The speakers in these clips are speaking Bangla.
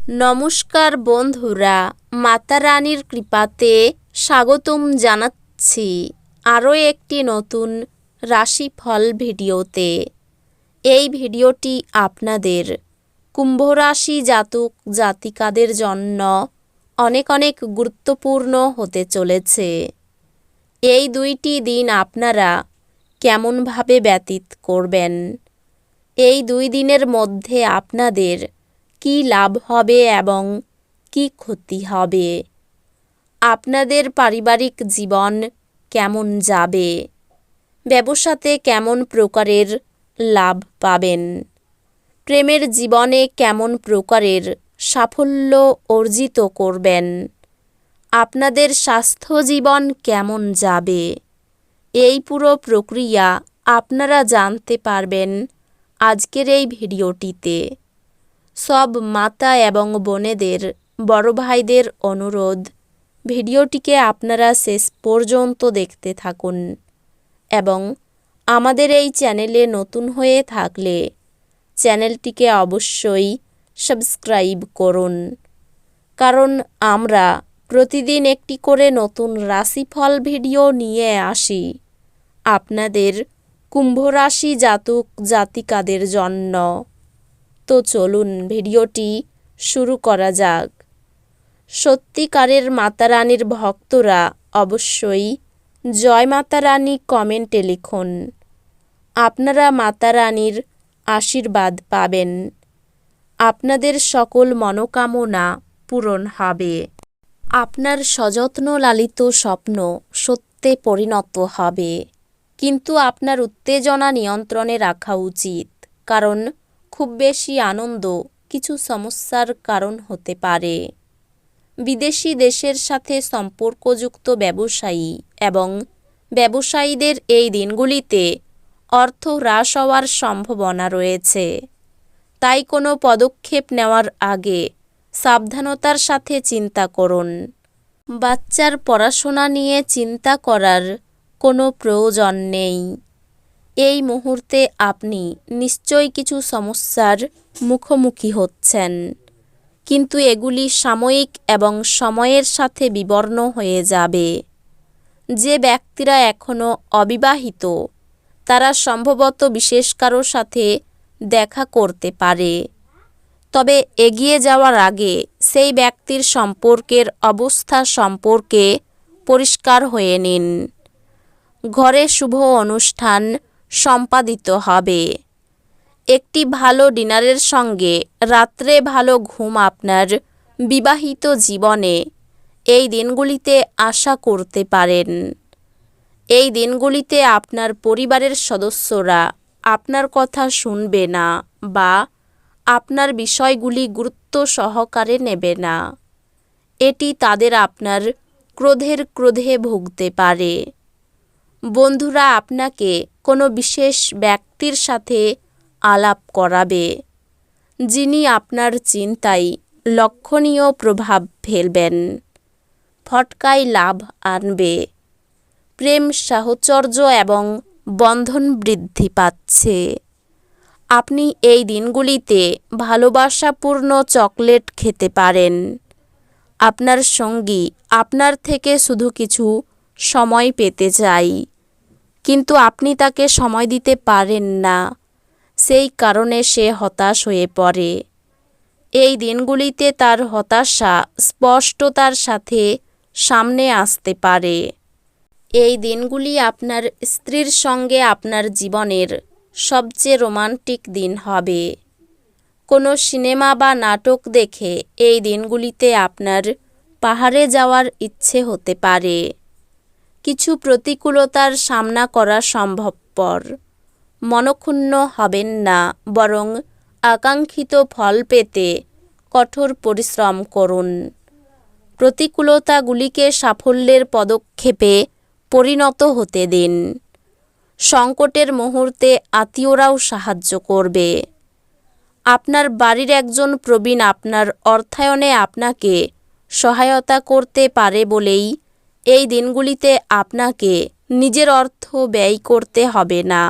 নমস্কার বন্ধুরা, মাতা রানীর কৃপাতে স্বাগতম জানাচ্ছি আরও একটি নতুন রাশিফল ভিডিওতে। এই ভিডিওটি আপনাদের কুম্ভ রাশি জাতক জাতিকাদের জন্য অনেক অনেক গুরুত্বপূর্ণ হতে চলেছে। এই দুইটি দিন আপনারা কেমনভাবে ব্যতীত করবেন, এই দুই দিনের মধ্যে আপনাদের কি লাভ হবে এবং কি ক্ষতি হবে, আপনাদের পারিবারিক জীবন কেমন যাবে, ব্যবসাতে কেমন প্রকারের লাভ পাবেন, প্রেমের জীবনে কেমন প্রকারের সাফল্য অর্জিত করবেন, আপনাদের স্বাস্থ্য জীবন কেমন যাবে, এই পুরো প্রক্রিয়া আপনারা জানতে পারবেন আজকের এই ভিডিওটিতে। সব মাতা এবং বোনেদের, বড় ভাইদের অনুরোধ, ভিডিওটিকে আপনারা শেষ পর্যন্ত দেখতে থাকুন এবং আমাদের এই চ্যানেলে নতুন হয়ে থাকলে চ্যানেলটিকে অবশ্যই সাবস্ক্রাইব করুন, কারণ আমরা প্রতিদিন একটি করে নতুন রাশিফল ভিডিও নিয়ে আসি আপনাদের কুম্ভ রাশি জাতক জাতিকাদের জন্য। তো চলুন ভিডিওটি শুরু করা যাক। সত্যিকারের মাতা রানীর ভক্তরা অবশ্যই জয় মাতা রানী কমেন্টে লিখুন। আপনারা মাতা রানীর আশীর্বাদ পাবেন, আপনাদের সকল মনোকামনা পূরণ হবে, আপনার সযত্ন লালিত স্বপ্ন সত্যে পরিণত হবে। কিন্তু আপনার উত্তেজনা নিয়ন্ত্রণে রাখা উচিত, কারণ খুব বেশি আনন্দ কিছু সমস্যার কারণ হতে পারে। বিদেশি দেশের সাথে সম্পর্কযুক্ত ব্যবসায়ী এবং ব্যবসায়ীদের এই দিনগুলিতে অর্থ হ্রাস হওয়ার সম্ভাবনা রয়েছে, তাই কোনো পদক্ষেপ নেওয়ার আগে সাবধানতার সাথে চিন্তা করুন। বাচ্চার পড়াশোনা নিয়ে চিন্তা করার কোনো প্রয়োজন নেই। এই মুহূর্তে আপনি নিশ্চয়ই কিছু সমস্যার মুখোমুখি হচ্ছেন, কিন্তু এগুলি সাময়িক এবং সময়ের সাথে বিবর্ণ হয়ে যাবে। যে ব্যক্তিরা এখনও অবিবাহিত তারা সম্ভবত বিশেষ কারোর সাথে দেখা করতে পারে, তবে এগিয়ে যাওয়ার আগে সেই ব্যক্তির সম্পর্কের অবস্থা সম্পর্কে পরিষ্কার হয়ে নিন। ঘরে শুভ অনুষ্ঠান সম্পাদিত হবে। একটি ভালো ডিনারের সঙ্গে রাত্রে ভালো ঘুম আপনার বিবাহিত জীবনে এই দিনগুলিতে আশা করতে পারেন। এই দিনগুলিতে আপনার পরিবারের সদস্যরা আপনার কথা শুনবে না বা আপনার বিষয়গুলি গুরুত্ব সহকারে নেবে না। এটি তাদের আপনার ক্রোধে ভুগতে পারে। বন্ধুরা আপনাকে কোনো বিশেষ ব্যক্তির সাথে আলাপ করাবে, যিনি আপনার চিন্তায় লক্ষণীয় প্রভাব ফেলবেন, ফটকায় লাভ আনবে। প্রেম সাহচর্য এবং বন্ধন বৃদ্ধি পাচ্ছে। আপনি এই দিনগুলিতে ভালোবাসাপূর্ণ চকলেট খেতে পারেন। আপনার সঙ্গী আপনার থেকে শুধু কিছু সময় পেতে চাই, কিন্তু আপনি তাকে সময় দিতে পারেন না, সেই কারণে সে হতাশ হয়ে পড়ে। এই দিনগুলিতে তার হতাশা স্পষ্টতার সাথে সামনে আসতে পারে। এই দিনগুলি আপনার স্ত্রীর সঙ্গে আপনার জীবনের সবচেয়ে রোমান্টিক দিন হবে। কোনো সিনেমা বা নাটক দেখে এই দিনগুলিতে আপনার পাহাড়ে যাওয়ার ইচ্ছে হতে পারে। কিছু প্রতিকূলতার সামনা করা সম্ভবপর। মনক্ষুণ্ণ হবেন না, বরং আকাঙ্ক্ষিত ফল পেতে কঠোর পরিশ্রম করুন। প্রতিকূলতাগুলিকে সাফল্যের পদক্ষেপে পরিণত হতে দিন। সংকটের মুহূর্তে আত্মীয়রাও সাহায্য করবে। আপনার বাড়ির একজন প্রবীণ আপনার অর্থায়নে আপনাকে সহায়তা করতে পারে বলেই এই দিনগুলিতে আপনাকে নিজের অর্থ ব্যয় করতে হবে না।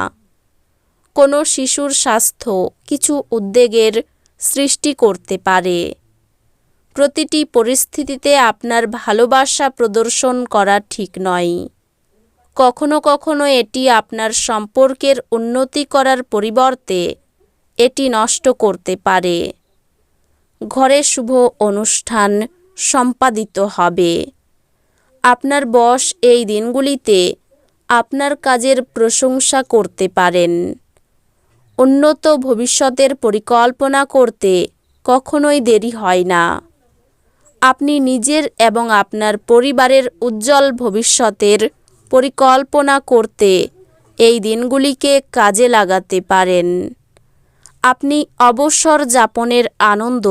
কোনো শিশুর স্বাস্থ্য কিছু উদ্বেগের সৃষ্টি করতে পারে। প্রতিটি পরিস্থিতিতে আপনার ভালোবাসা প্রদর্শন করা ঠিক নয়। কখনো কখনো এটি আপনার সম্পর্কের উন্নতি করার পরিবর্তে এটি নষ্ট করতে পারে। ঘরে শুভ অনুষ্ঠান সম্পাদিত হবে। আপনার বস এই দিনগুলিতে আপনার কাজের প্রশংসা করতে পারেন। উন্নত ভবিষ্যতের পরিকল্পনা করতে কখনোই দেরি হয় না। আপনি নিজের এবং আপনার পরিবারের উজ্জ্বল ভবিষ্যতের পরিকল্পনা করতে এই দিনগুলিকে কাজে লাগাতে পারেন। আপনি অবসর যাপনের আনন্দ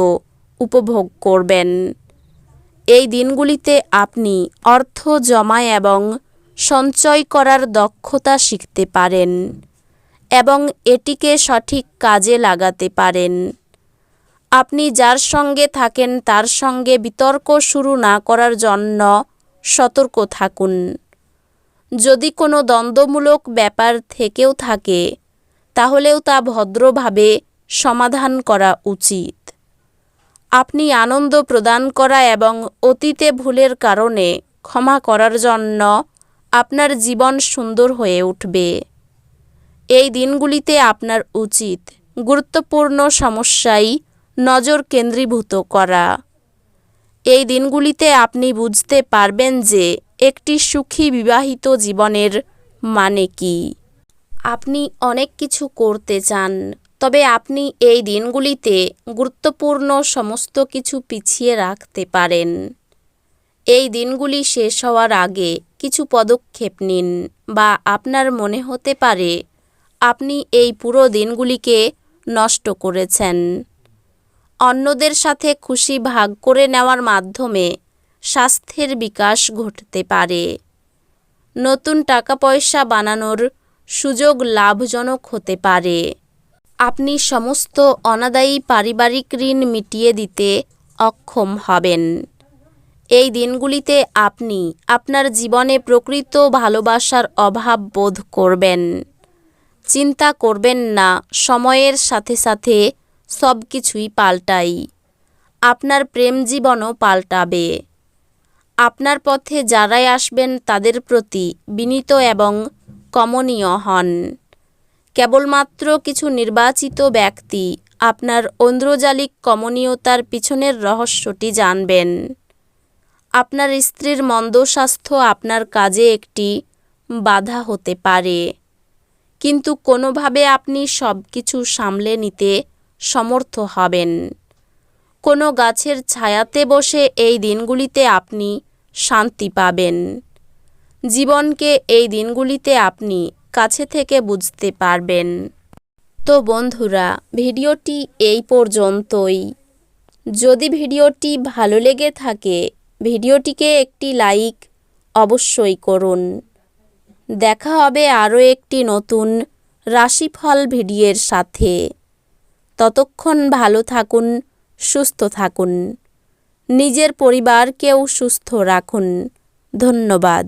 উপভোগ করবেন। এই দিনগুলিতে আপনি অর্থ জমা এবং সঞ্চয় করার দক্ষতা শিখতে পারেন এবং এটিকে সঠিক কাজে লাগাতে পারেন। আপনি যার সঙ্গে থাকেন তার সঙ্গে বিতর্ক শুরু না করার জন্য সতর্ক থাকুন। যদি কোনো দ্বন্দ্বমূলক ব্যাপার থেকেও থাকে তাহলেও তা ভদ্রভাবে সমাধান করা উচিত। আপনি আনন্দ প্রদান করা এবং অতীতে ভুলের কারণে ক্ষমা করার জন্য আপনার জীবন সুন্দর হয়ে উঠবে। এই দিনগুলিতে আপনার উচিত গুরুত্বপূর্ণ সমস্যায় নজর কেন্দ্রীভূত করা। এই দিনগুলিতে আপনি বুঝতে পারবেন যে একটি সুখী বিবাহিত জীবনের মানে কি। আপনি অনেক কিছু করতে চান, তবে আপনি এই দিনগুলিতে গুরুত্বপূর্ণ সমস্ত কিছু পিছিয়ে রাখতে পারেন। এই দিনগুলি শেষ হওয়ার আগে কিছু পদক্ষেপ নিন, বা আপনার মনে হতে পারে আপনি এই পুরো দিনগুলিকে নষ্ট করেছেন। অন্যদের সাথে খুশি ভাগ করে নেওয়ার মাধ্যমে স্বাস্থ্যের বিকাশ ঘটতে পারে। নতুন টাকা পয়সা বানানোর সুযোগ লাভজনক হতে পারে। আপনি সমস্ত অনাদায়ী পারিবারিক ঋণ মিটিয়ে দিতে অক্ষম হবেন। এই দিনগুলিতে আপনি আপনার জীবনে প্রকৃত ভালোবাসার অভাব বোধ করবেন। চিন্তা করবেন না, সময়ের সাথে সাথে সব কিছুই পাল্টায়। আপনার প্রেম জীবনও পাল্টাবে। আপনার পথে যারাই আসবেন তাদের প্রতি বিনীত এবং কমনীয় হন। কেবলমাত্র কিছু নির্বাচিত ব্যক্তি আপনার ঐন্দ্রজালিক কমনীয়তার পিছনের রহস্যটি জানবেন। আপনার স্ত্রীর মন্দ স্বাস্থ্য আপনার কাজে একটি বাধা হতে পারে, কিন্তু কোনোভাবে আপনি সব কিছু সামলে নিতে সমর্থ হবেন। কোনো গাছের ছায়াতে বসে এই দিনগুলিতে আপনি শান্তি পাবেন। জীবনকে এই দিনগুলিতে আপনি কাছে থেকে বুঝতে পারবেন। তো বন্ধুরা, ভিডিওটি এই পর্যন্তই। যদি ভিডিওটি ভালো লেগে থাকে ভিডিওটিকে একটি লাইক অবশ্যই করুন। দেখা হবে আরও একটি নতুন রাশিফল ভিডিওর সাথে। ততক্ষণ ভালো থাকুন, সুস্থ থাকুন, নিজের পরিবারকেও সুস্থ রাখুন। ধন্যবাদ।